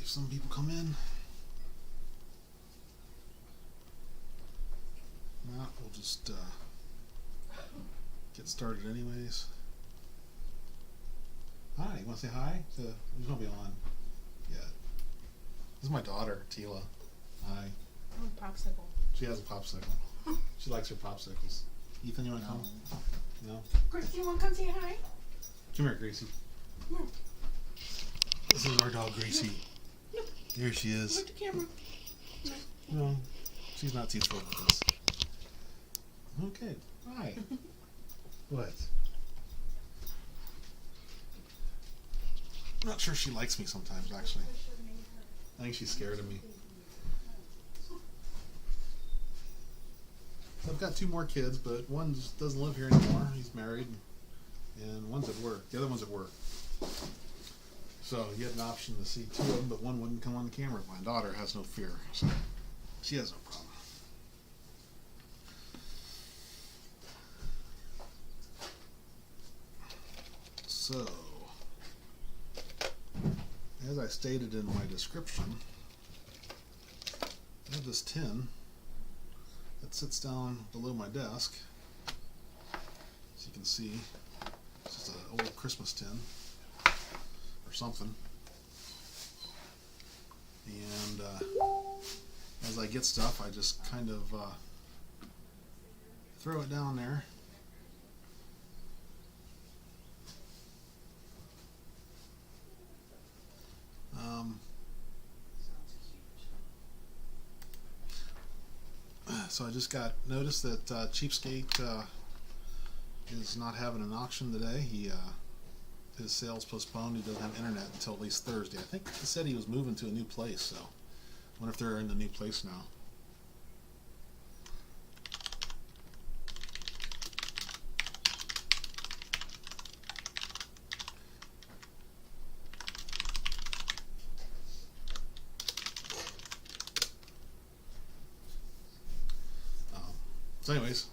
if some people come in. Not, we'll just get started anyways. Hi, you want to say hi? Who's going to be on? Yeah. This is my daughter, Tila. Hi. I want a popsicle. She has a popsicle. She likes her popsicles. Ethan, you want to come? No? Gracie, you want to come say hi? Come here, Gracie. No. This is our dog, Gracie. No. Here she is. Look at the camera. No, she's not too thrilled with this. Okay. Hi. What? I'm not sure she likes me sometimes, actually. I think she's scared of me. So I've got 2 more kids, but one just doesn't live here anymore. He's married, and one's at work. The other one's at work. So you had an option to see 2 of them, but one wouldn't come on the camera. My daughter has no fear, so she has no problem. So, as I stated in my description, I have this tin that sits down below my desk. As you can see, it's just an old Christmas tin or something. And as I get stuff, I just kind of throw it down there. So I just got notice that Cheapskate is not having an auction today. His sale's postponed. He doesn't have internet until at least Thursday. I think he said he was moving to a new place, so I wonder if they're in the new place now. So anyways,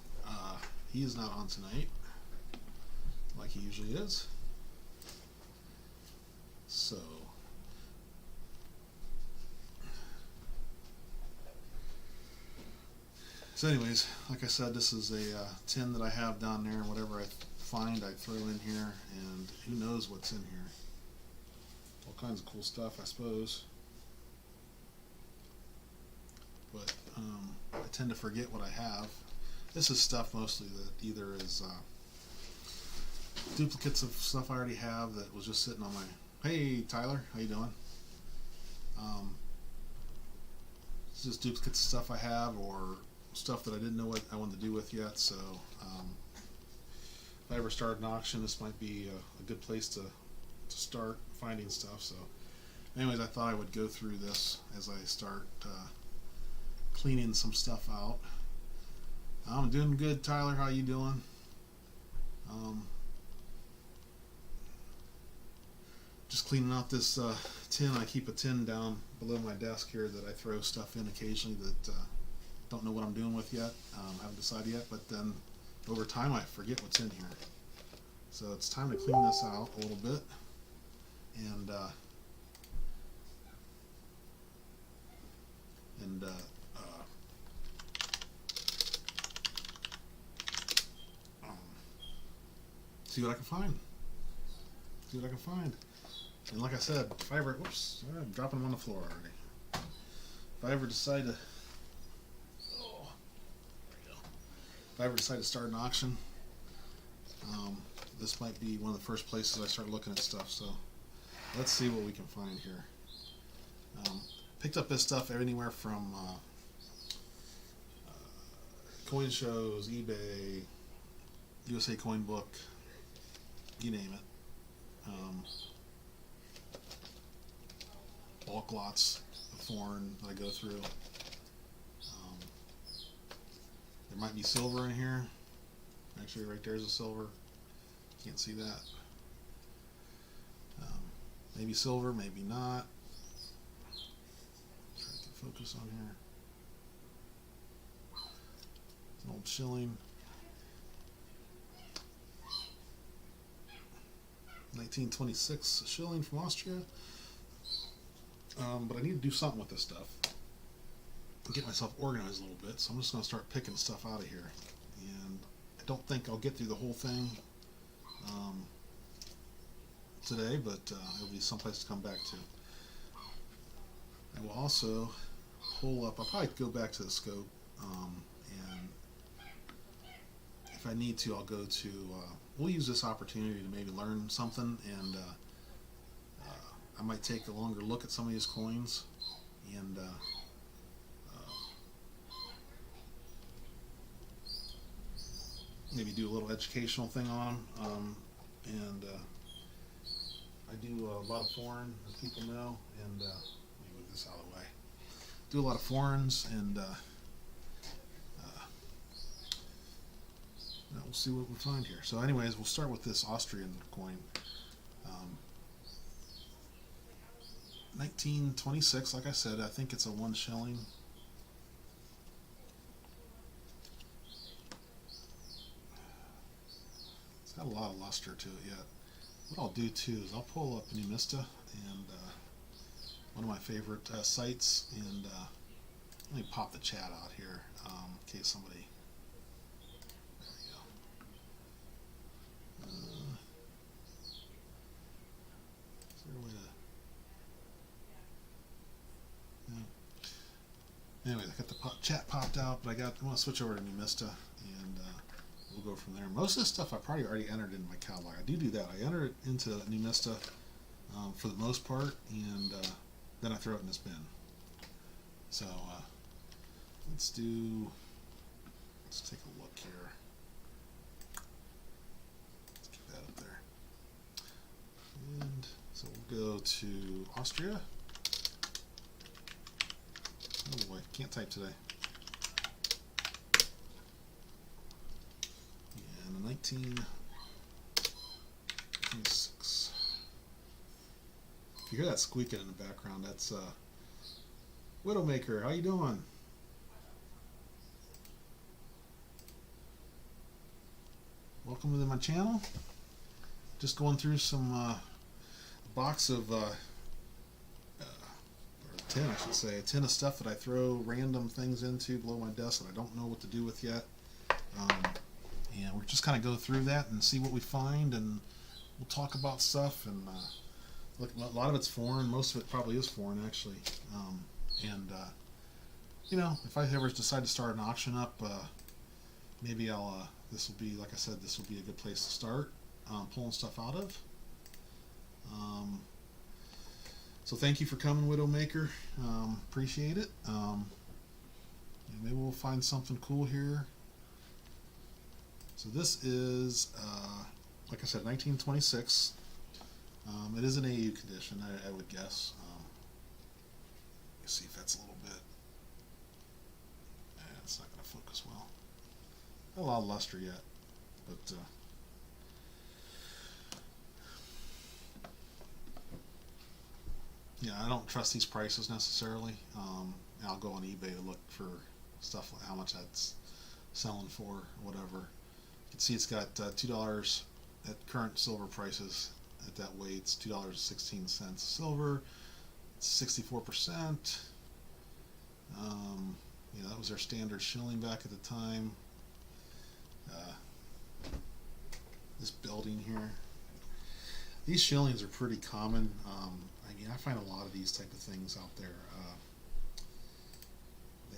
he is not on tonight, like he usually is. So, anyways, like I said, this is a tin that I have down there, and whatever I find, I throw in here, and who knows what's in here. All kinds of cool stuff, I suppose. But I tend to forget what I have. This is stuff mostly that either is duplicates of stuff I already have that was just sitting on my... Hey, Tyler, how you doing? It's just duplicates of stuff I have, or stuff that I didn't know what I wanted to do with yet. So if I ever start an auction, this might be a good place to start finding stuff. So anyways, I thought I would go through this as I start cleaning some stuff out. I'm doing good, Tyler. How you doing? Just cleaning out this tin. I keep a tin down below my desk here that I throw stuff in occasionally that don't know what I'm doing with yet. Haven't decided yet, but then over time I forget what's in here. So it's time to clean this out a little bit. And see what I can find. See what I can find. And like I said, if I ever, whoops, I'm dropping them on the floor already. If I ever decide to, oh, there we go. If I ever decide to start an auction, this might be one of the first places I start looking at stuff. So let's see what we can find here. Picked up this stuff anywhere from coin shows, eBay, USA Coin Book, you name it. Bulk lots of foreign that I go through. There might be silver in here. Actually, right there's a silver. Can't see that. Maybe silver, maybe not. Try to focus on here. It's an old shilling. 1926 shilling from Austria. But I need to do something with this stuff. Get myself organized a little bit, so I'm just going to start picking stuff out of here. And I don't think I'll get through the whole thing today, but it'll be someplace to come back to. I will also pull up, I'll probably go back to the scope, and if I need to, I'll go to, we'll use this opportunity to maybe learn something, and I might take a longer look at some of these coins, and maybe do a little educational thing on them, and I do a lot of foreign, as people know, and let me move this out of the way. Do a lot of foreigns, and we'll see what we find here. So anyways, we'll start with this Austrian coin. 1926, like I said, I think it's a 1 shilling. It's got a lot of luster to it yet. What I'll do too is I'll pull up Numista, and one of my favorite sites, and let me pop the chat out here in case somebody. There we go. Is there a way to? Yeah. Anyway, I got the chat popped out, but I want to switch over to Numista, and we'll go from there. Most of this stuff I probably already entered in my catalog. I do that. I enter it into Numista for the most part, and then I throw it in this bin. So let's take a look here. Let's keep that up there. And so we'll go to Austria. Oh boy, can't type today. And 1926. If you hear that squeaking in the background, that's Widowmaker. How you doing? Welcome to my channel. Just going through some box of or a tin, I should say, a tin of stuff that I throw random things into below my desk that I don't know what to do with yet. And we're just kind of go through that and see what we find, and we'll talk about stuff. And look, a lot of it's foreign. Most of it probably is foreign, actually. You know, if I ever decide to start an auction up, maybe I'll. This will be, like I said, this will be a good place to start pulling stuff out of. So thank you for coming, Widowmaker. Appreciate it. Maybe we'll find something cool here. So this is, like I said, 1926. It is an AU condition, I would guess. Let me see if that's a little bit. It's not going to focus well. Not a lot of luster yet, but yeah, I don't trust these prices necessarily. I'll go on eBay to look for stuff like how much that's selling for, or whatever. You can see it's got $2 at current silver prices. At that weight, it's $2.16 silver. It's 64%. Yeah, that was our standard shilling back at the time. This building here. These shillings are pretty common. I mean, I find a lot of these type of things out there.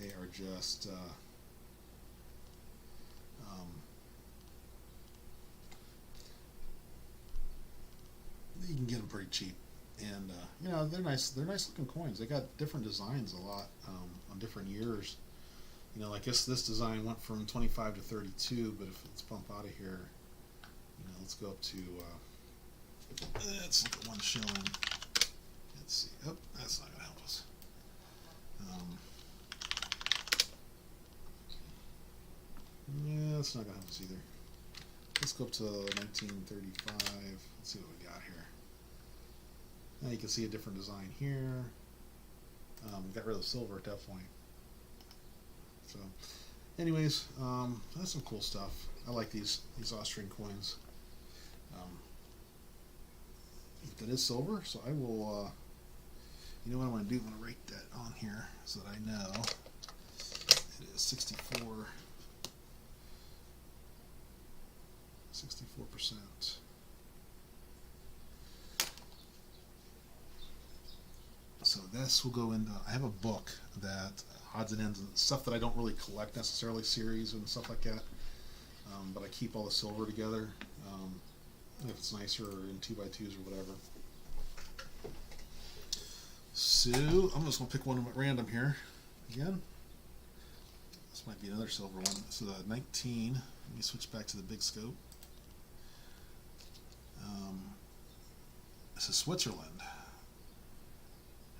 They are just you can get them pretty cheap, and you know, they're nice. They're nice looking coins. They got different designs a lot on different years. You know, like this design went from 25 to 32, but if let's bump out of here, you know, let's go up to let's look at 1 shilling. Let's see. Oh, that's not going to help us. Yeah, that's not going to help us either. Let's go up to 1935. Let's see what we got here. Now you can see a different design here. We got rid of the silver at that point. So, anyways, that's some cool stuff. I like these Austrian coins. That is silver, so I will. You know what I'm going to do? I'm going to write that on here so that I know it is 64%. So this will go into, I have a book that odds and ends, and stuff that I don't really collect necessarily, series and stuff like that, but I keep all the silver together, if it's nicer or in 2x2s or whatever. So I'm just going to pick one at random here again. This might be another silver one. So the 19, let me switch back to the big scope. This is Switzerland.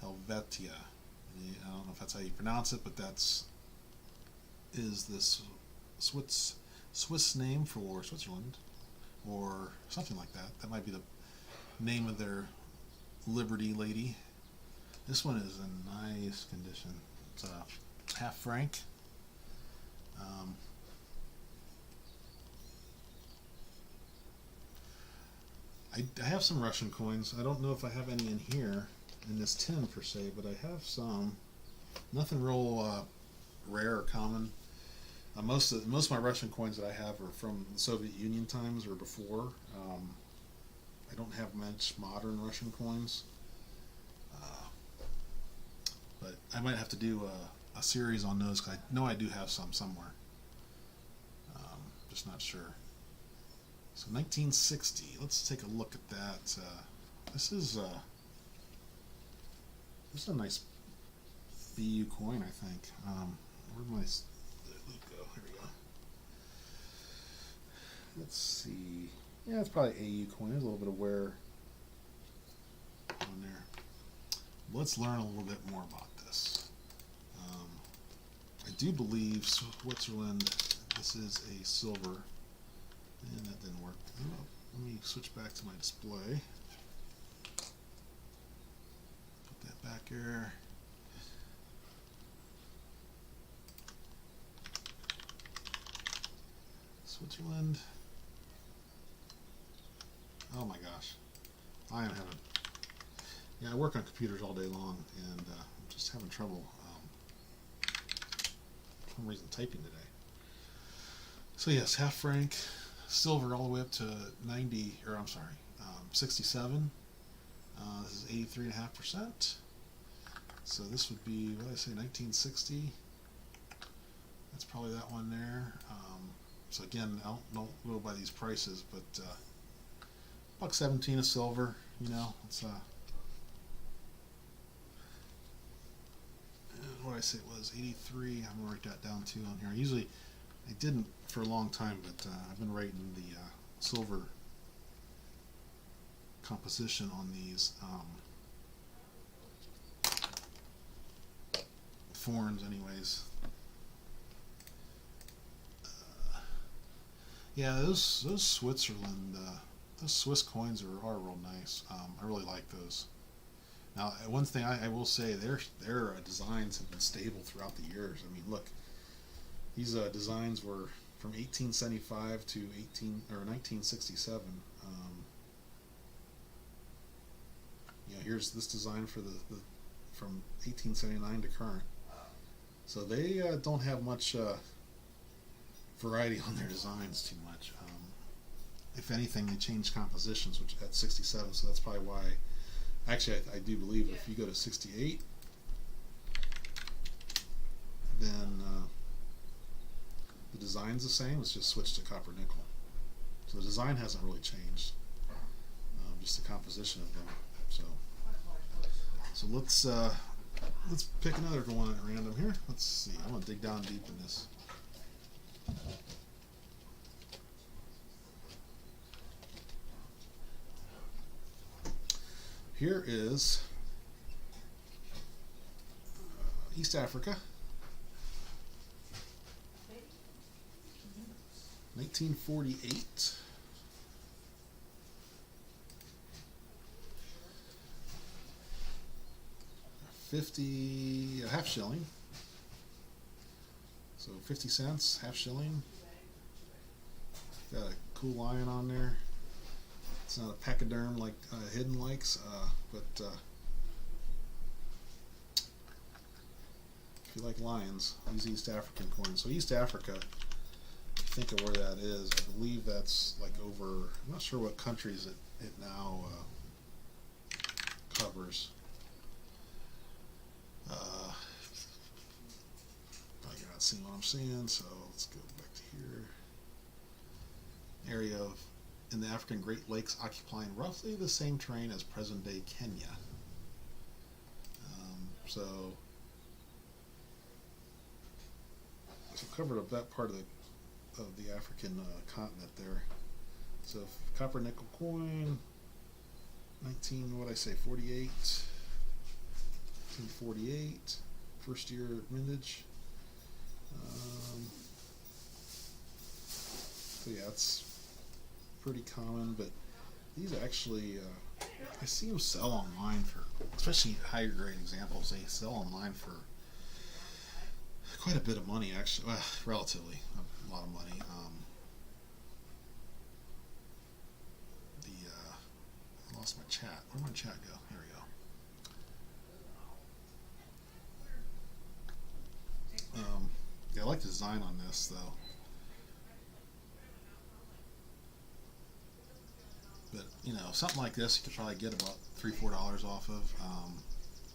Helvetia. I don't know if that's how you pronounce it, but that's this Swiss name for Switzerland, or something like that. That might be the name of their Liberty lady. This one is in nice condition. It's a half franc. I have some Russian coins. I don't know if I have any in here in this tin per se, but I have some. Nothing real rare or common. Most of my Russian coins that I have are from the Soviet Union times or before. I don't have much modern Russian coins, but I might have to do a series on those because I know I do have some somewhere. Just not sure. So 1960. Let's take a look at that. This is a nice BU coin, I think. Where'd my loop go? Here we go. Let's see. Yeah, it's probably AU coin. There's a little bit of wear on there. Let's learn a little bit more about this. I do believe Switzerland, this is a silver, and that didn't work. Oh, let me switch back to my display. Put that back here. Switzerland. Oh my gosh. I am having, I work on computers all day long, and I'm just having trouble for some reason typing today. So yes, half franc, silver all the way up to 67. This is 83.5%. So this would be, what did I say, 1960. That's probably that one there. So again, don't go by these prices, but $1.17 a silver. You know, it's what did I say it was 83. I'm gonna write that down too on here. Usually, I didn't for a long time, but I've been writing the silver composition on these forms, anyways. Yeah, those Switzerland, those Swiss coins are real nice. I really like those. Now, one thing I will say, their designs have been stable throughout the years. I mean, look, these designs were from 1875 to 1967. Here's this design for the from 1879 to current. So they don't have much variety on their designs too much. If anything, they changed compositions, which at 67, so that's probably why. Actually, I do believe if you go to 68, then the design's the same. It's just switched to copper nickel. So the design hasn't really changed, just the composition of them. So let's pick another one at random here. Let's see. I'm gonna dig down deep in this. Here is East Africa, 1948. A half shilling. So 50 cents, half shilling. Got a cool lion on there. It's not a pachyderm like Hidden likes, but you like lions, use East African coins. So East Africa, think of where that is. I believe that's like over, I'm not sure what countries it now covers. You're not seeing what I'm seeing, so let's go back to here. Area of, in the African Great Lakes, occupying roughly the same terrain as present-day Kenya. So covered up that part of the African continent there. So copper nickel coin, 1948, first year mintage. So yeah, it's pretty common, but these actually, I see them sell online for, especially higher grade examples, they sell online for quite a bit of money, actually. Well, relatively a lot of money. I lost my chat. Where'd my chat go? Here we go. Yeah, I like the design on this though. But you know, something like this you could probably get about $3-4 off of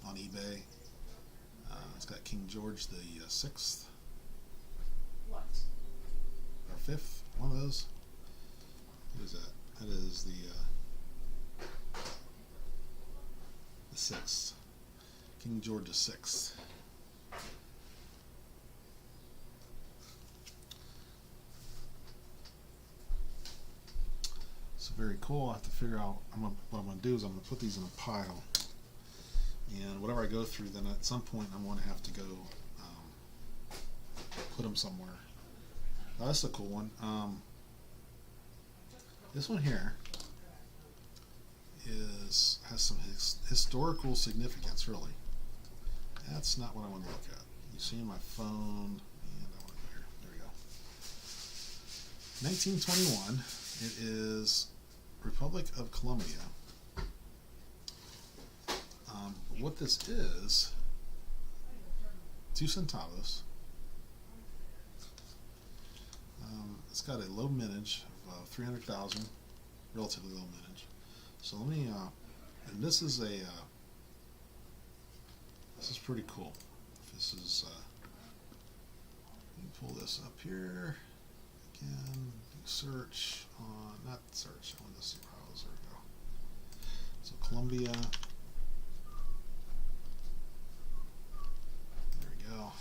on eBay. It's got King George the 6th or 5th, one of those. What is that? That is the 6th, King George the 6th. So very cool. I have to figure out what I'm going to do is I'm going to put these in a pile. And whatever I go through, then at some point I'm going to have to go put them somewhere. Oh, that's a cool one. This one here has some historical significance, really. That's not what I want to look at. You see my phone, and I want to go here. There we go. 1921. It is Republic of Colombia. What this is, 2 centavos. It's got a low mintage of 300,000, relatively low mintage. So let me, and this is pretty cool. This is, let me pull this up here again. Do search on, not search. I want to see browser. There we go. So Colombia. Go.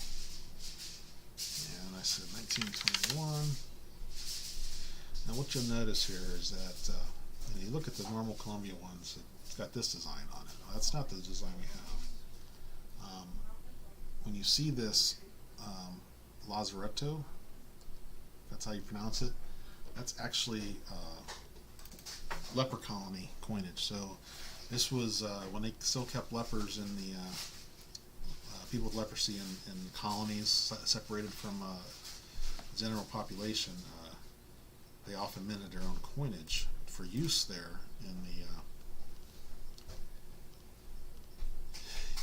And I said 1921. Now what you'll notice here is that when you look at the normal Columbia ones, it's got this design on it. Now, that's not the design we have. When you see this Lazaretto, that's how you pronounce it, that's actually leper colony coinage. So this was when they still kept lepers in the people with leprosy in colonies separated from the general population. They often minted their own coinage for use there in the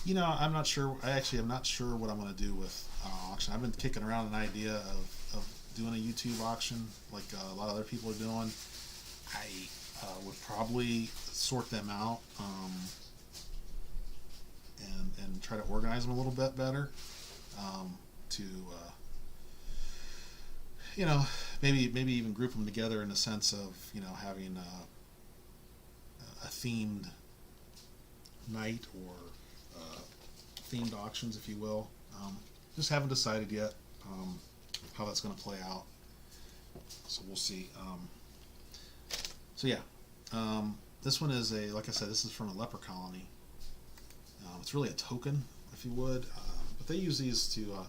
you know, I'm not sure. I'm not sure what I'm going to do with auction. I've been kicking around an idea of doing a YouTube auction like a lot of other people are doing. I would probably sort them out and try to organize them a little bit better to you know, maybe even group them together in the sense of, you know, having a themed night or themed auctions, if you will. Just haven't decided yet how that's going to play out, so we'll see. So yeah, this one is like I said, this is from a leper colony. It's really a token, if you would, but they use these to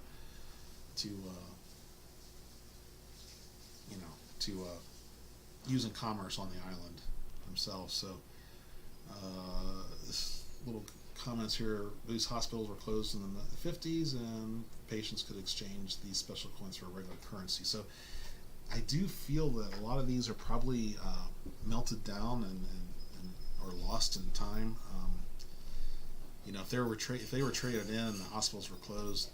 use in commerce on the island themselves. So this little comments here: these hospitals were closed in the 50s, and patients could exchange these special coins for regular currency. So I do feel that a lot of these are probably melted down and or lost in time. You know, if they were traded in and the hospitals were closed,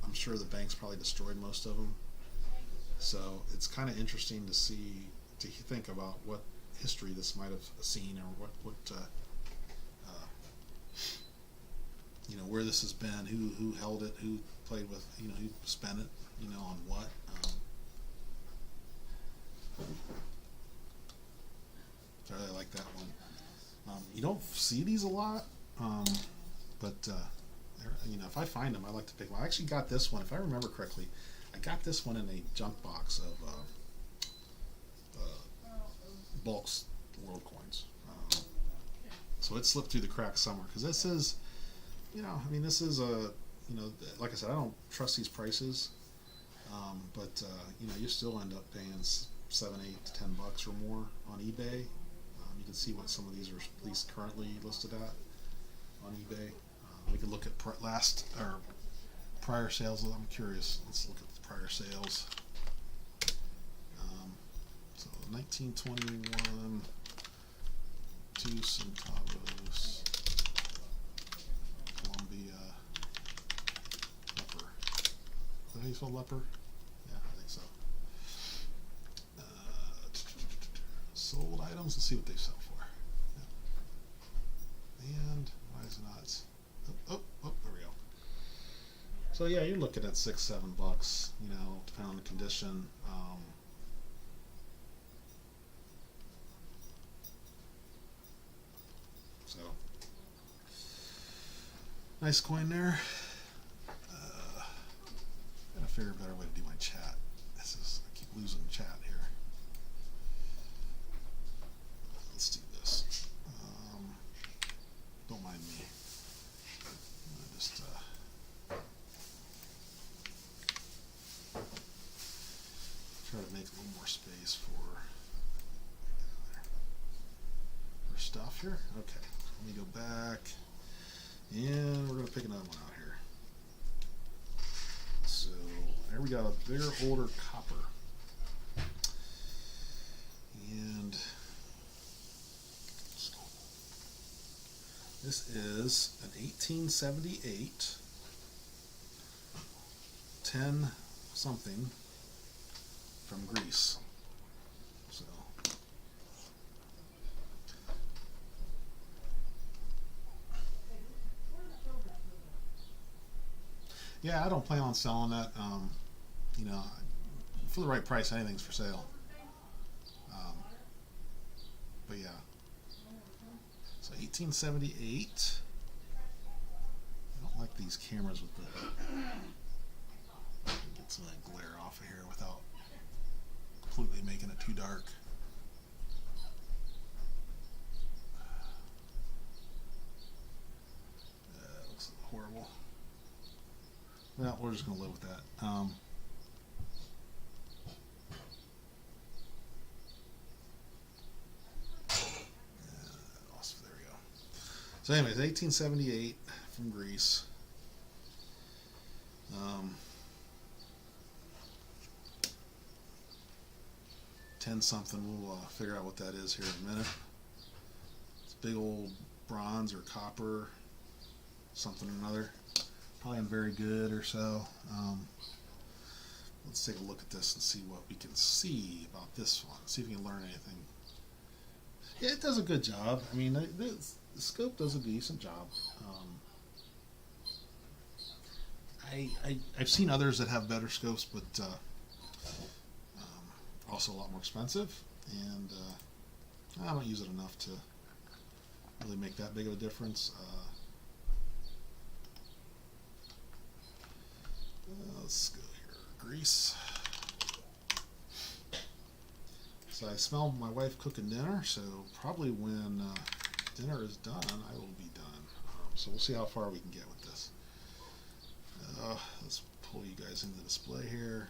I'm sure the banks probably destroyed most of them. So it's kind of interesting to see, to think about what history this might have seen, or what where this has been, who held it, who played with, who spent it, on what. I really like that one. You don't see these a lot, but if I find them, I like to pick one. I actually got this one, if I remember correctly. I got this one in a junk box of bulks world coins. So it slipped through the cracks somewhere, because this is, this is like I said, I don't trust these prices, but you still end up paying $7, $8 to $10 or more on eBay. You can see what some of these are at least currently listed at on eBay. We can look at prior sales. I'm curious. Let's look at the prior sales. So 1921, 2 Centavos, Columbia, leper. Is that how you spell leper? Yeah, I think so. Sold items. Let's see what they sell for. Yeah. And why is it not? Oh, there we go. So yeah, you're looking at $6, $7, depending on the condition. So nice coin there. Gotta figure a better way to do my chat. I keep losing chat here. Let's do this. Don't mind me. Just try to make a little more space for stuff here. Okay, let me go back, and we're going to pick another one out here. So there we got a bigger, older copper, and this is an 1878 10 something from Greece. So yeah, I don't plan on selling that. For the right price, anything's for sale. But yeah. So 1878. I don't like these cameras with the. Get some of that glare off of here without completely making it too dark. That looks horrible. Well, we're just going to live with that. There we go. So anyways, 1878 from Greece. 10 something. We'll figure out what that is here in a minute. It's big old bronze or copper, something or another. Probably in very good or so. Let's take a look at this and see what we can see about this one. See if we can learn anything. Yeah, it does a good job. I mean, the scope does a decent job. I've seen others that have better scopes, but also a lot more expensive, and I don't use it enough to really make that big of a difference. Let's go here, Greece. So I smell my wife cooking dinner, so probably when dinner is done, I will be done. So we'll see how far we can get with this. Let's pull you guys into the display here.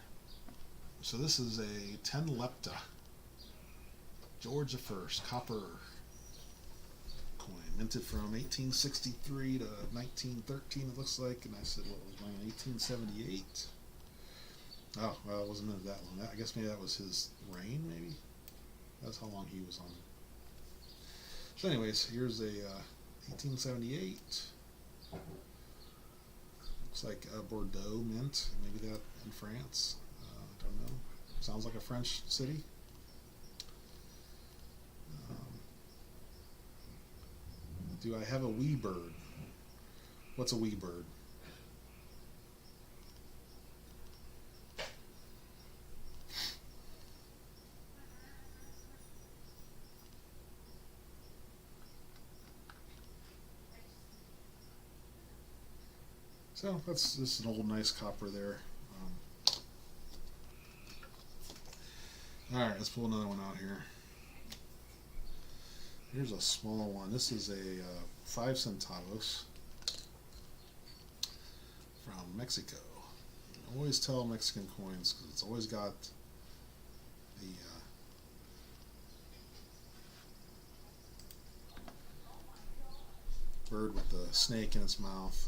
So this is a 10 lepta, George I, copper coin, minted from 1863 to 1913, it looks like. And I said, what was mine, 1878? Oh, well, it wasn't minted that long. I guess maybe that was his reign, maybe? That's how long he was on. So anyways, here's a 1878 Looks like Bordeaux mint. Maybe that in France. I don't know. Sounds like a French city. Do I have a wee bird? What's a wee bird? So that's just an old nice copper there. Alright, let's pull another one out here. Here's a small one. This is a 5 centavos from Mexico. I always tell Mexican coins because it's always got the bird with the snake in its mouth.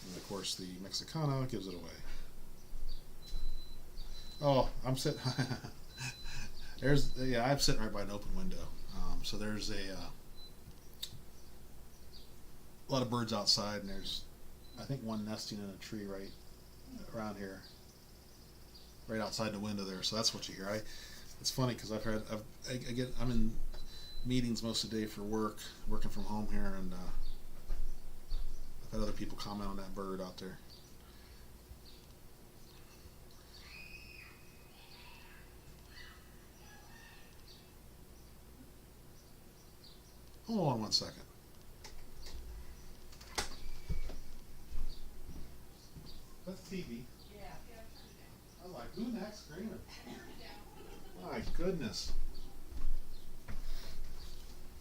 And of course the Mexicano gives it away. Oh, I'm sitting. I'm sitting right by an open window. So there's a lot of birds outside, and there's, I think, one nesting in a tree right around here, right outside the window there. So that's what you hear. It's funny because I'm in meetings most of the day for work, working from home here, and I've had other people comment on that bird out there. Hold on 1 second. That's TV. Yeah. I'm like, who next screaming? My goodness.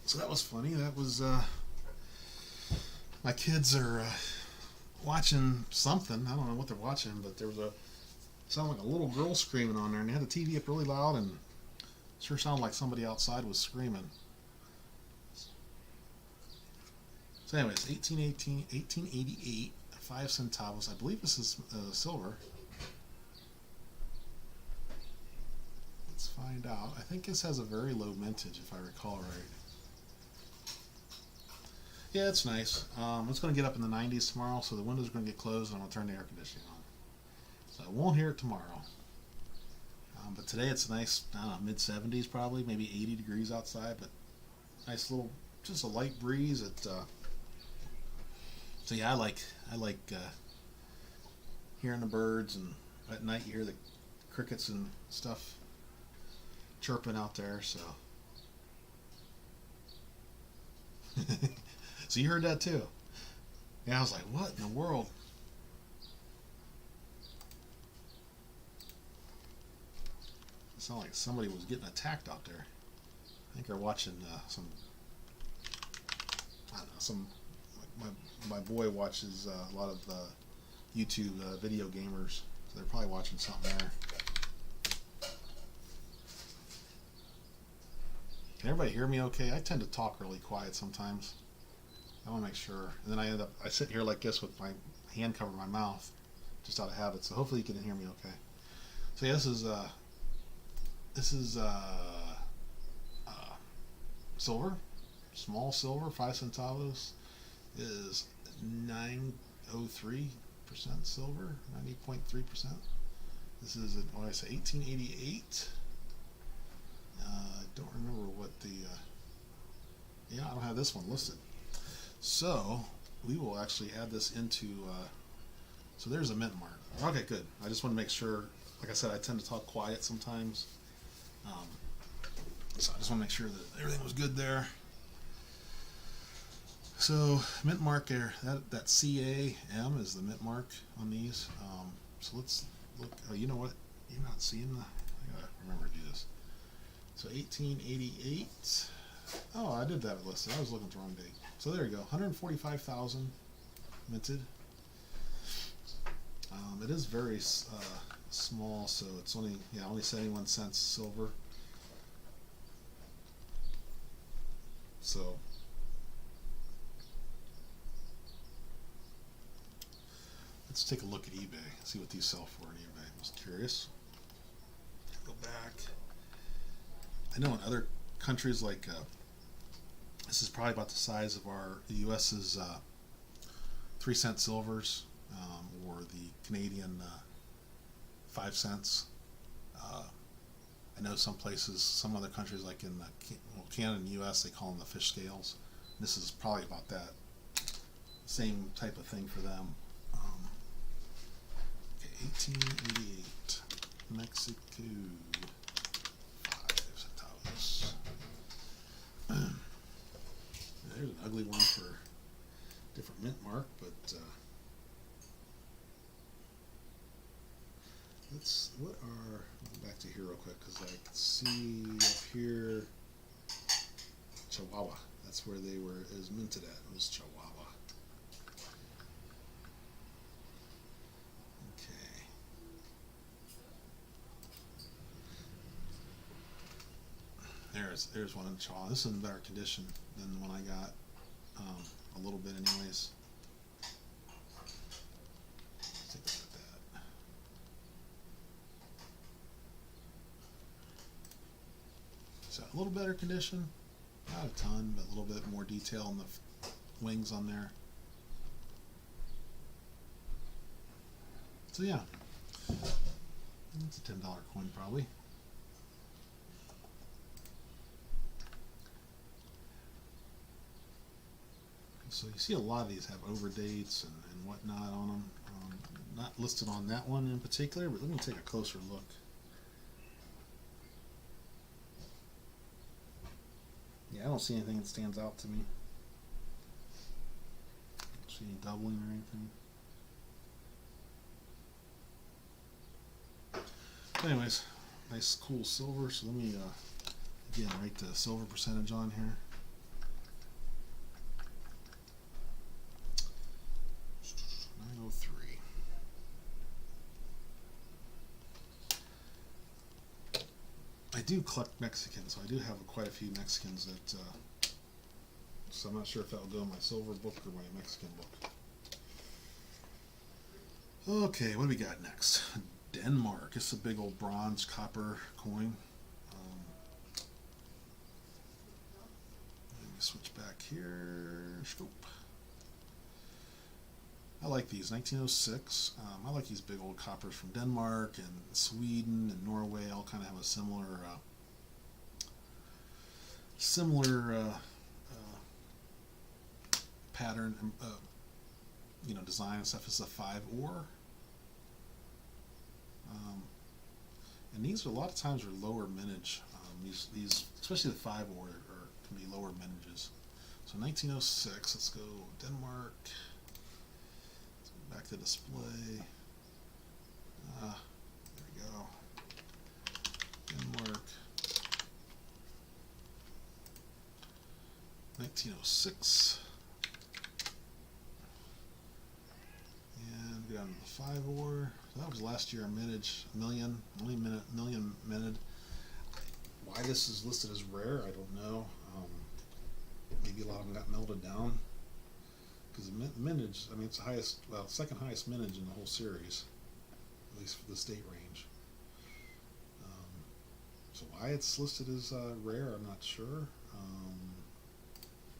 So that was funny. That was my kids are watching something. I don't know what they're watching, but there was sounded like a little girl screaming on there, and they had the TV up really loud, and sure sounded like somebody outside was screaming. So anyways, 1888, 5 centavos. I believe this is silver. Let's find out. I think this has a very low mintage, if I recall right. Yeah, it's nice. It's going to get up in the 90s tomorrow, so the window's going to get closed, and I'm going to turn the air conditioning on. So I won't hear it tomorrow. But today it's nice, I don't know, mid-70s probably, maybe 80 degrees outside, but nice little, just a light breeze. So yeah, I like hearing the birds, and at night you hear the crickets and stuff chirping out there. So, so you heard that too? Yeah, I was like, what in the world? It sounded like somebody was getting attacked out there. I think they're watching some. I don't know, some. My boy watches a lot of YouTube video gamers, so they're probably watching something there. Can everybody hear me okay? I tend to talk really quiet sometimes. I want to make sure, and then I sit here like this with my hand covering my mouth, just out of habit. So hopefully you can hear me okay. So yeah, this is silver, small silver, 5 centavos. Is 903% silver, 90.3%. This is, what did I say, 1888. I don't remember what the, yeah, I don't have this one listed. So we will actually add this into, so there's a mint mark. Okay, good. I just want to make sure, like I said, I tend to talk quiet sometimes. So I just want to make sure that everything was good there. So mint mark there, that CAM is the mint mark on these. So let's look. Oh, you know what? You're not seeing the. I gotta remember to do this. So 1888. Oh, I did that listed. I was looking at the wrong date. So there you go. 145,000 minted. It is very small, so it's only 71 cents silver. So. Let's take a look at eBay, see what these sell for on eBay. I'm just curious. Go back. I know in other countries, like this is probably about the size of the U.S.'s 3-cent silvers. or the Canadian 5 cents. I know some places, some other countries like in Canada and US, they call them the fish scales. This is probably about that same type of thing for them. Okay, 1888, Mexico, 5 centavos. There's an ugly one for different mint mark, but what are, go back to here real quick because I can see up here Chihuahua. That's where they were is minted at. It was Chihuahua. Okay. There's one in Chihuahua. This is in better condition than the one I got. A little bit anyways. Let's take a look at that. So a little better condition. Not a ton, but a little bit more detail on the wings on there. So yeah, it's a $10 coin probably. So you see a lot of these have overdates and whatnot on them. Not listed on that one in particular, but let me take a closer look. Yeah, I don't see anything that stands out to me. Don't see any doubling or anything. Anyways, nice cool silver. So let me again write the silver percentage on here. I do collect Mexicans, so I do have quite a few Mexicans that, so I'm not sure if that will go in my silver book or my Mexican book. Okay, what do we got next? Denmark. It's a big old bronze copper coin. Let me switch back here. Scoop. I like these, 1906. I like these big old coppers from Denmark and Sweden and Norway. All kind of have a similar pattern, design and stuff. It's a 5 ore, and these are a lot of times are lower mintage. These, especially the 5 ore, can be lower mintages. So 1906. Let's go Denmark. Back to display. There we go. Denmark. 1906. And go down to the 5 ore. So that was last year a mintage, million minted. Why this is listed as rare, I don't know. Maybe a lot of them got melted down. Because the mintage, I mean, it's the highest, well, second highest mintage in the whole series, at least for the state range. So why it's listed as rare, I'm not sure.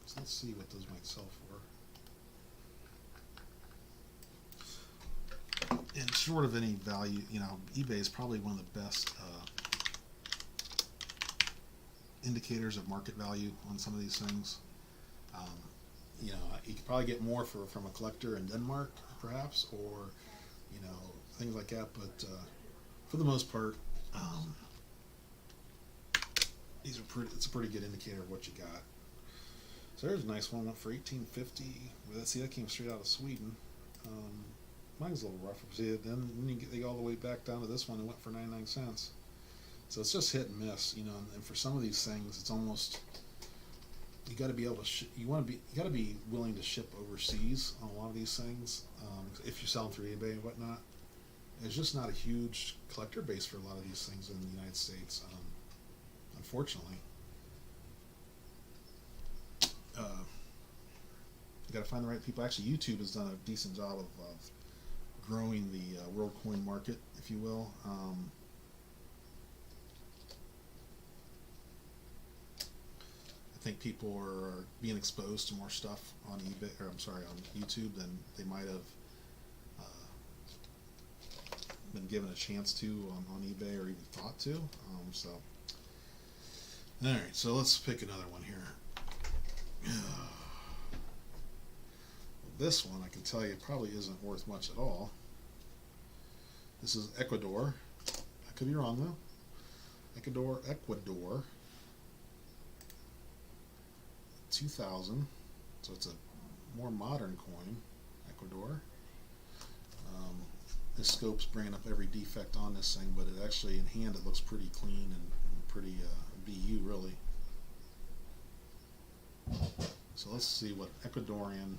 So let's see what those might sell for. And short of any value, eBay is probably one of the best indicators of market value on some of these things. You could probably get more from a collector in Denmark, perhaps, or things like that. But for the most part, these are it's a pretty good indicator of what you got. So there's a nice one, went for $18.50. Well, see, that came straight out of Sweden. Mine's a little rougher. See, then they go all the way back down to this one, it went for 99 cents. So it's just hit and miss, and for some of these things, it's almost. You got to be able to. You got to be willing to ship overseas on a lot of these things. If you sell them through eBay and whatnot, there's just not a huge collector base for a lot of these things in the United States, unfortunately. You got to find the right people. Actually, YouTube has done a decent job of growing the world coin market, if you will. I think people are being exposed to more stuff on eBay, or I'm sorry, on YouTube than they might have been given a chance to on eBay or even thought to. So, all right, so let's pick another one here. This one I can tell you probably isn't worth much at all. This is Ecuador. I could be wrong though. Ecuador, 2000. So it's a more modern coin, Ecuador. This scope's bringing up every defect on this thing, but it actually in hand it looks pretty clean and pretty BU really. So let's see what Ecuadorian,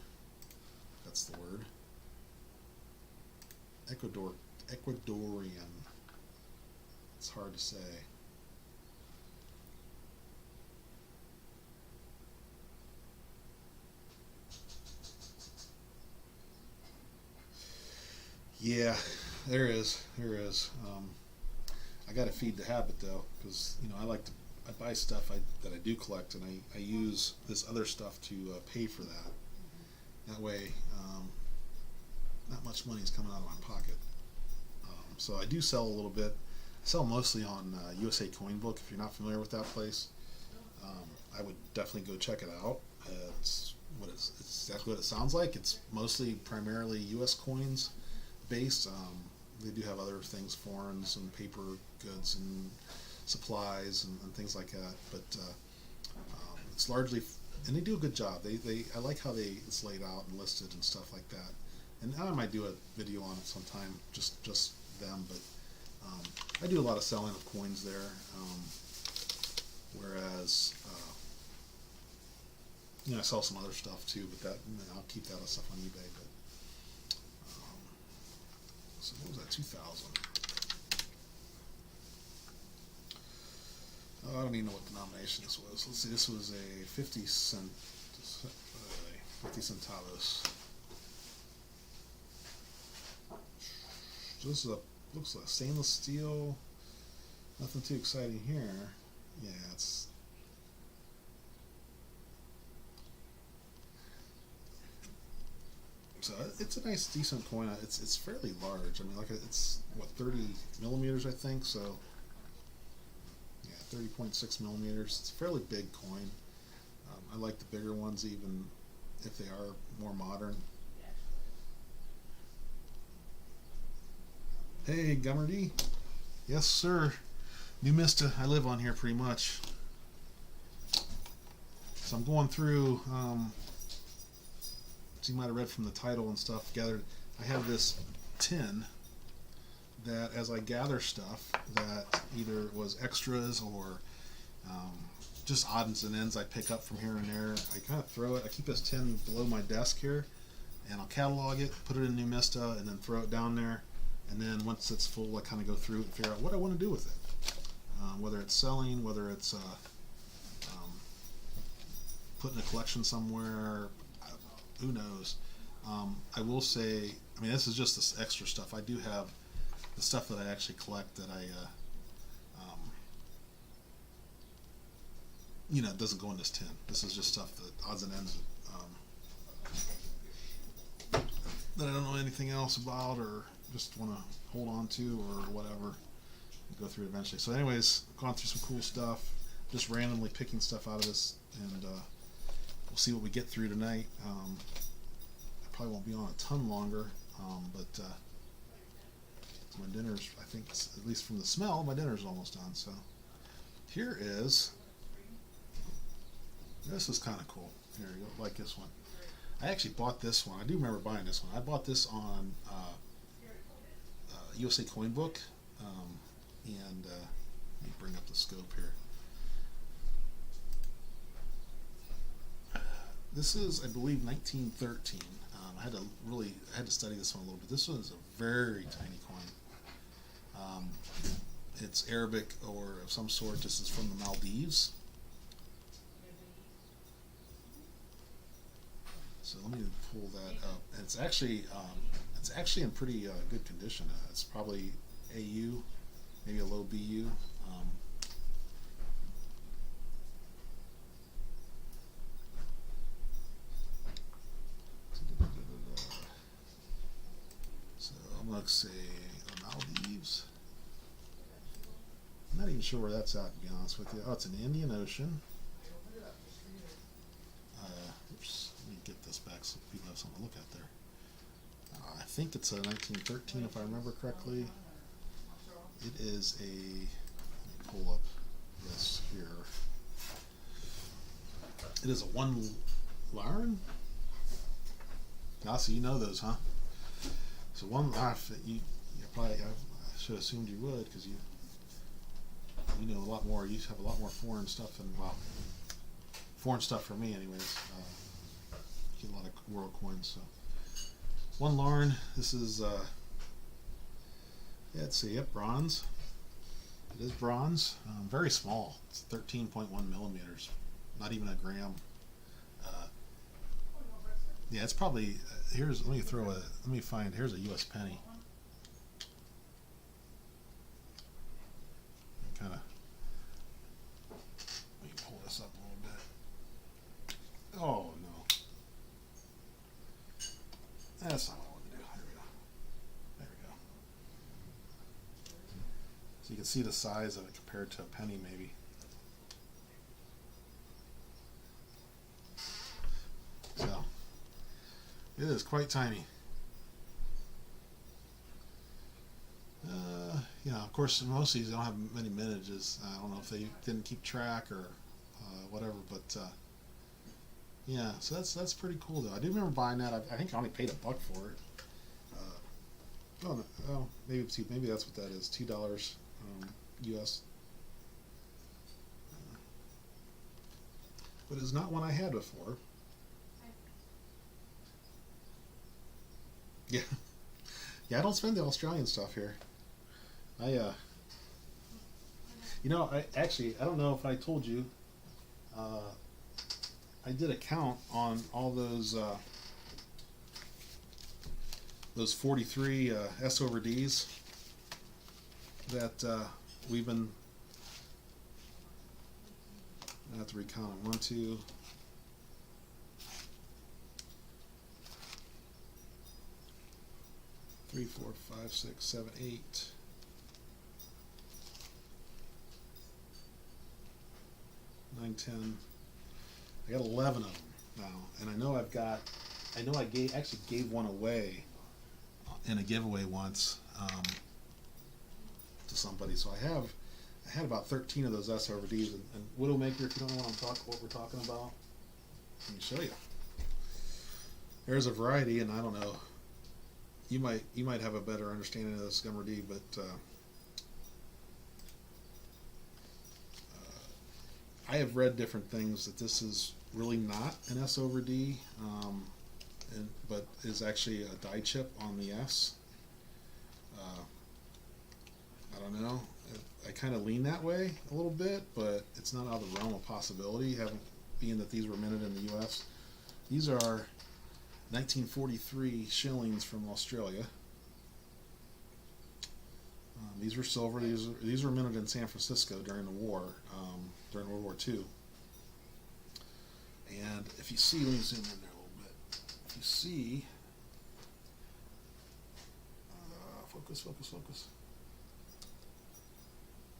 that's the word. Ecuadorian. It's hard to say. Yeah, there is. I got to feed the habit though, because I buy stuff that I do collect, and I use this other stuff to pay for that. That way, not much money is coming out of my pocket. So I do sell a little bit. I sell mostly on USA Coin Book. If you're not familiar with that place, I would definitely go check it out. It's exactly what it sounds like. It's mostly primarily U.S. coins based. They do have other things, foreigns and paper goods and supplies and things like that. But it's largely, and they do a good job. I like how it's laid out and listed and stuff like that. And I might do a video on it sometime, just them. But I do a lot of selling of coins there. Whereas I sell some other stuff too, but I'll keep that stuff on eBay. But so what was that? 2000. Oh, I don't even know what denomination this was. Let's see. This was a 50 centavos. So this looks like stainless steel. Nothing too exciting here. Yeah, it's. So it's a nice, decent coin. It's fairly large. I mean, it's what, 30 millimeters, I think. So yeah, 30.6 millimeters. It's a fairly big coin. I like the bigger ones, even if they are more modern. Hey, Gummerdy. Yes, sir. New Mista. I live on here pretty much. So I'm going through. So you might have read from the title and stuff. I have this tin that, as I gather stuff that either was extras or just odds and ends I pick up from here and there, I kind of throw it. I keep this tin below my desk here, and I'll catalog it, put it in New Mista, and then throw it down there. And then once it's full, I kind of go through it and figure out what I want to do with it. Whether it's selling, whether it's putting a collection somewhere. Who knows? I will say, I mean, this is just this extra stuff. I do have the stuff that I actually collect that it doesn't go in this tin. This is just stuff that odds and ends that I don't know anything else about or just want to hold on to or whatever. Go through it eventually. So anyways, gone through some cool stuff, just randomly picking stuff out of this, and we'll see what we get through tonight. I probably won't be on a ton longer, but my dinner's, I think, at least from the smell, my dinner's almost done. So here is, this is kind of cool. Here you go, like this one. I actually bought this one. I do remember buying this one. I bought this on USA Coin Book, and let me bring up the scope here. This is, I believe, 1913. I had to study this one a little bit. This one is a very tiny coin. It's Arabic or of some sort. This is from the Maldives. So let me pull that up. And it's actually in pretty good condition. It's probably AU, maybe a low BU. So I'm going to say Maldives. leaves. I'm not even sure where that's at, to be honest with you. Oh, it's in the Indian Ocean. Oops, let me get this back so people have something to look at there. I think it's a 1913, if I remember correctly. It is a, let me pull up this here. It is a 1 Larn. Ah, so you know those, huh? So 1 Larn, you probably, I should have assumed you would, because you know a lot more. You have a lot more foreign stuff than, well, foreign stuff for me anyways. Get a lot of world coins. So 1 Larn. This is yeah, let's see, yep, bronze. It is bronze. Very small. It's 13.1 millimeters. Not even a gram. Yeah, it's probably here's. Let me find. Here's a U.S. penny. Kind of. Let me pull this up a little bit. Oh no, that's not what I want to do. Here we go. There we go. So you can see the size of it compared to a penny, maybe. So it is quite tiny. Yeah, of course, most of these don't have many minutages. I don't know if they didn't keep track or whatever, but yeah, so that's pretty cool though. I do remember buying that. I think I only paid $1 for it. Maybe that's what that is. $2 US. But it's not one I had before. Yeah, yeah. I don't spend the Australian stuff here. I don't know if I told you. I did a count on all those 43 S over Ds that we've been. I have to recount them. 1, 2. 3, 4, 5, 6, 7, 8. 9, 10. I got 11 of them now, and I know I actually gave one away in a giveaway once to somebody. So I had about 13 of those S over Ds, and Widowmaker. If you don't know what we're talking about, let me show you. There's a variety, and I don't know. You might have a better understanding of this Scummer D, but I have read different things that this is really not an S over D, but is actually a die chip on the S. I don't know. I kind of lean that way a little bit, but it's not out of the realm of possibility, being that these were minted in the U.S. These are 1943 shillings from Australia. These were silver. These were minted in San Francisco during the war, during World War II. And if you see, let me zoom in there a little bit. If you see, focus.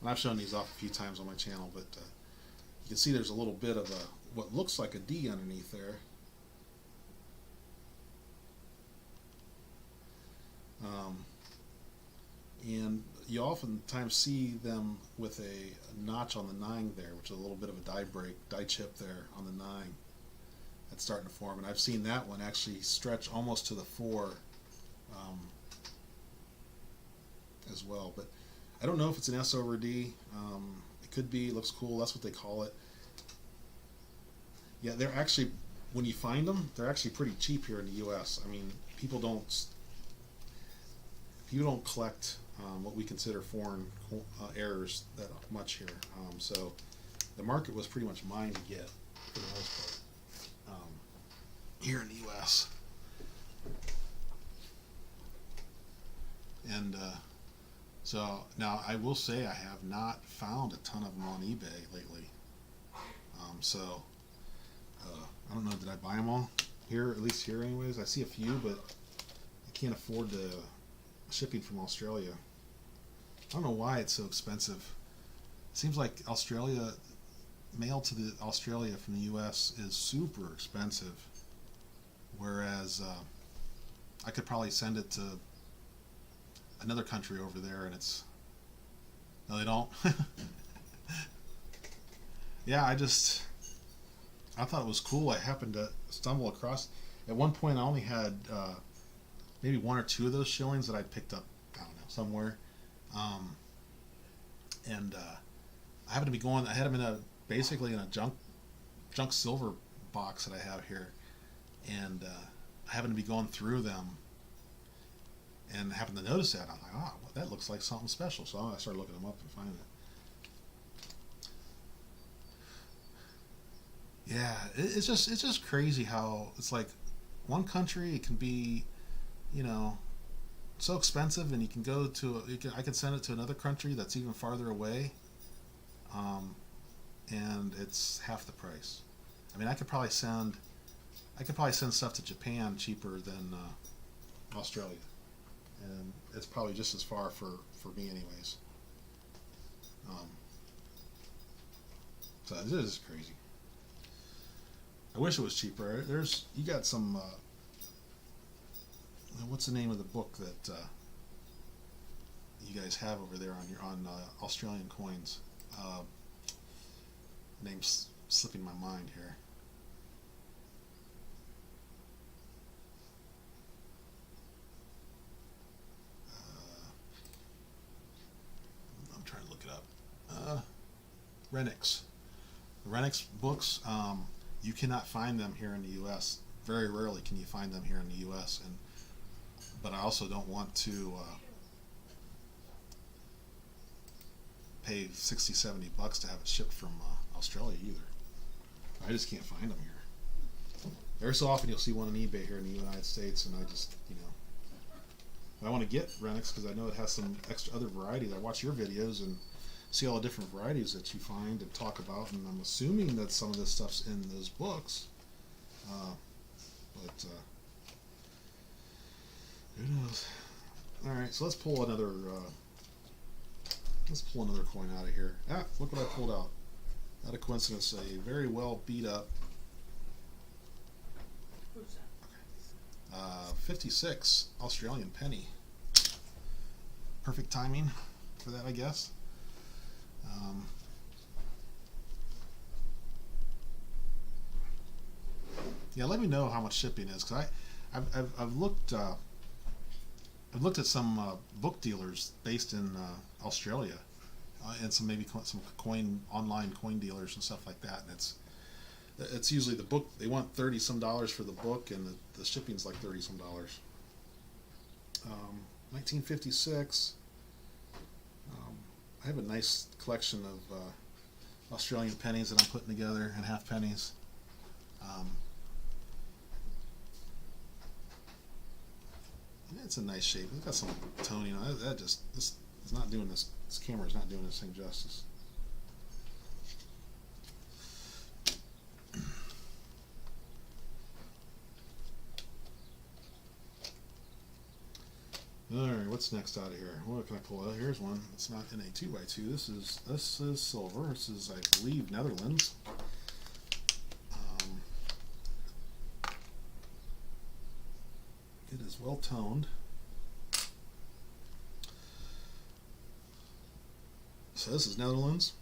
And I've shown these off a few times on my channel, but you can see there's a little bit of what looks like a D underneath there. And you oftentimes see them with a notch on the 9 there, which is a little bit of a die chip there on the 9 that's starting to form. And I've seen that one actually stretch almost to the 4 as well. But I don't know if it's an S over D. It could be. It looks cool. That's what they call it. Yeah, they're actually, when you find them, they're actually pretty cheap here in the U.S. I mean, people don't collect what we consider foreign errors that much here. So the market was pretty much mine to get for the most part here in the U.S. And so now I will say I have not found a ton of them on eBay lately. I don't know, did I buy them all here, at least here anyways? I see a few, but I can't afford the shipping from Australia. I don't know why it's so expensive. It seems like mail to the Australia from the U.S. is super expensive, whereas I could probably send it to another country over there, and it's no, they don't. Yeah, I thought it was cool. I happened to stumble across. At one point, I only had maybe one or two of those shillings that I picked up. I don't know, somewhere, and I happened to be going. I had them basically in a junk silver box that I have here, and I happened to be going through them, and happened to notice that. I'm like, well, that looks like something special. So I started looking them up and finding it. Yeah, it's just crazy how it's like one country it can be, you know, so expensive, and you can go to I can send it to another country that's even farther away, and it's half the price. I mean, I could probably send stuff to Japan cheaper than Australia, and it's probably just as far for me anyways. So this is crazy. I wish it was cheaper. You got some. What's the name of the book that you guys have over there on Australian coins? Name's slipping my mind here. I'm trying to look it up. Renix. The Renix books. You cannot find them here in the U.S. Very rarely can you find them here in the U.S. But I also don't want to pay $60-$70 to have it shipped from Australia either. I just can't find them here. Every so often you'll see one on eBay here in the United States, and I just, I want to get Renix because I know it has some extra other varieties. I watch your videos and see all the different varieties that you find and talk about, and I'm assuming that some of this stuff's in those books, but who knows? All right, so let's pull another coin out of here. Look what I pulled out. Not a coincidence, a very well beat up 56 Australian penny. Perfect timing for that, I guess. Yeah, let me know how much shipping is, because I've looked at some book dealers based in Australia, and some online coin dealers and stuff like that, and it's usually the book they want $30 some for the book, and the shipping's like $30 some. 1956. I have a nice collection of Australian pennies that I'm putting together, and half pennies. It's a nice shape. It's got some toning on it. This is not doing this. This camera is not doing this thing justice. Alright, what's next out of here? What can I pull out? Here's one. It's not in a 2x2. This is silver. This is, I believe, Netherlands. It is well toned. So this is Netherlands.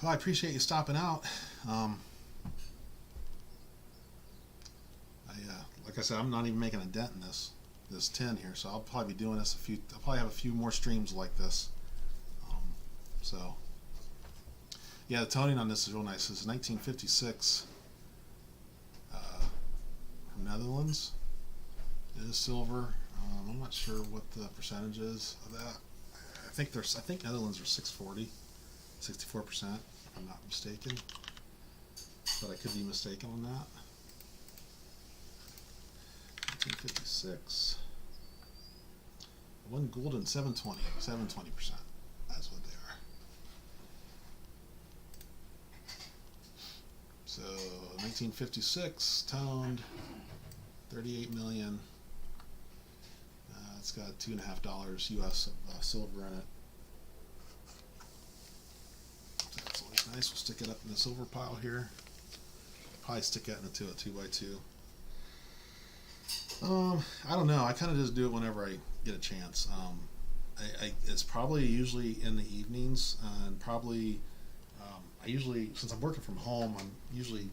Well, I appreciate you stopping out. Like I said, I'm not even making a dent in this tin here, so I'll probably be doing this I'll probably have a few more streams like this. So yeah, the toning on this is real nice. This is 1956 from Netherlands. It is silver. I'm not sure what the percentage is of that. I think Netherlands are 640. 64%, if I'm not mistaken, but I could be mistaken on that. 1956. One golden 720%. That's what they 1956, toned, 38 million. It's got $2.50 US of silver in it. That's always nice. We'll stick it up in the silver pile here. Probably stick that into a 2x2. I don't know. I kind of just do it whenever I get a chance. It's probably usually in the evenings, and probably I usually, since I'm working from home, I'm usually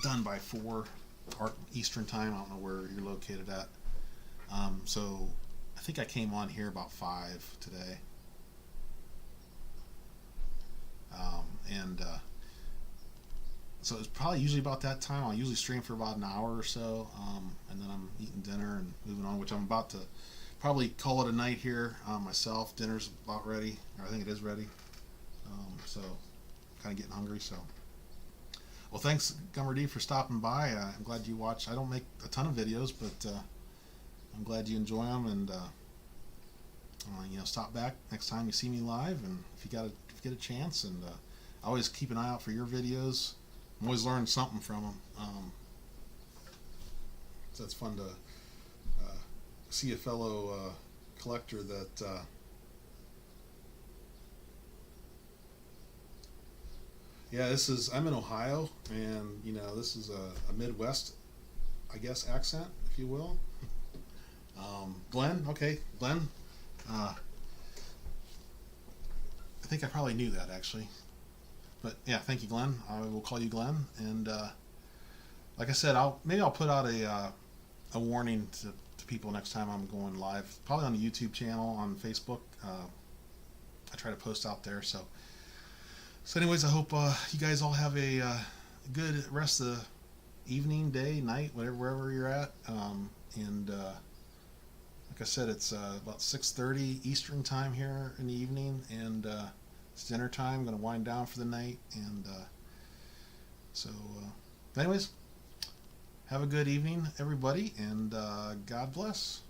done by 4 Eastern time. I don't know where you're located at. So I think I came on here about 5 today. So it's probably usually about that time. I'll usually stream for about an hour or so, and then I'm eating dinner and moving on, which I'm about to probably call it a night here myself. Dinner's about ready, or I think it is ready. So kind of getting hungry. So, well, thanks, Gummer D, for stopping by. I'm glad you watched. I don't make a ton of videos, but I'm glad you enjoy them, and stop back next time you see me live, and if you get a chance, and I always keep an eye out for your videos. I'm always learning something from them. So it's fun to see a fellow collector that I'm in Ohio, and this is a Midwest, I guess, accent, if you will. Glenn, okay, Glenn. I think I probably knew that, actually. But yeah, thank you, Glenn. I will call you Glenn, and like I said, maybe I'll put out a warning to people next time I'm going live, probably on the YouTube channel, on Facebook. I try to post out there. So anyways, I hope you guys all have a good rest of the evening, day, night, wherever you're at. And like I said, it's about 6:30 Eastern time here in the evening, and it's dinner time. I'm going to wind down for the night, and anyways, have a good evening, everybody, and God bless.